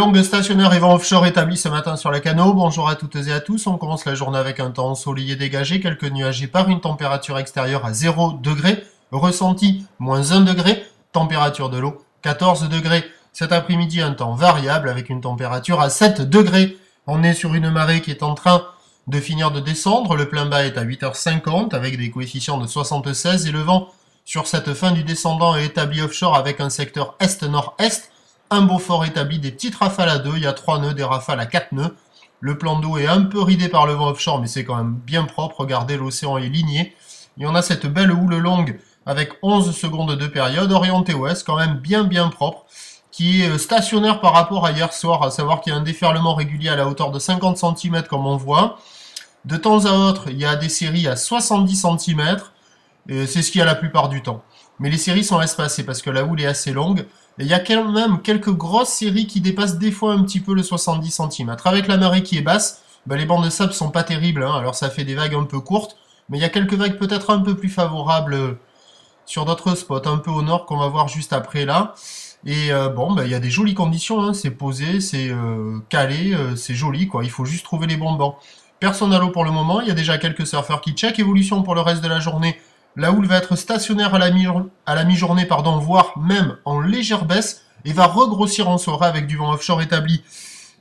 Longue stationnaire et vent offshore établi ce matin sur les canaux. Bonjour à toutes et à tous. On commence la journée avec un temps ensoleillé dégagé, quelques nuages épars, une température extérieure à 0 degré, ressenti moins 1 degré, température de l'eau 14 degrés. Cet après-midi, un temps variable avec une température à 7 degrés. On est sur une marée qui est en train de finir de descendre. Le plein bas est à 8h50 avec des coefficients de 76 et le vent sur cette fin du descendant est établi offshore avec un secteur est-nord-est. Un Beaufort établi, des petites rafales à 2, il y a 3 nœuds, des rafales à 4 nœuds. Le plan d'eau est un peu ridé par le vent offshore, mais c'est quand même bien propre. Regardez, l'océan est ligné. Et on a cette belle houle longue avec 11 secondes de période, orientée ouest, quand même bien propre, qui est stationnaire par rapport à hier soir, à savoir qu'il y a un déferlement régulier à la hauteur de 50 cm comme on voit. De temps à autre, il y a des séries à 70 cm, c'est ce qu'il y a la plupart du temps. Mais les séries sont espacées parce que la houle est assez longue. Et il y a quand même quelques grosses séries qui dépassent des fois un petit peu le 70 cm. Avec la marée qui est basse, les bancs de sable sont pas terribles, hein, alors ça fait des vagues un peu courtes, mais il y a quelques vagues peut-être un peu plus favorables sur d'autres spots, un peu au nord qu'on va voir juste après là. Et il y a des jolies conditions, hein, c'est posé, c'est calé, c'est joli quoi, il faut juste trouver les bons bancs. Personne à l'eau pour le moment, il y a déjà quelques surfeurs qui check. Évolution pour le reste de la journée. La houle va être stationnaire à la mi-journée, voire même en légère baisse, et va regrossir en soirée avec du vent offshore établi.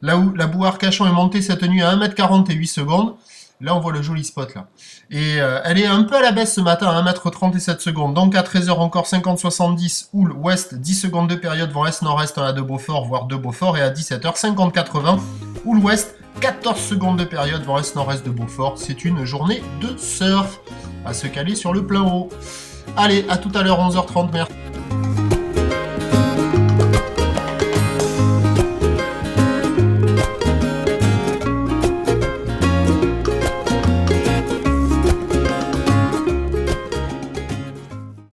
Là où la boue Arcachon est montée cette nuit à 1m40 et 8 secondes, là on voit le joli spot là. Et elle est un peu à la baisse ce matin à 1m30 et 7 secondes, donc à 13h encore 50-70, houle ouest, 10 secondes de période, vent est-nord-est à de Beaufort, voire de Beaufort, et à 17h 50-80, houle ouest, 14 secondes de période, vent est-nord-est de Beaufort. C'est une journée de surf à se caler sur le plein haut. Allez, à tout à l'heure, 11h30, merci.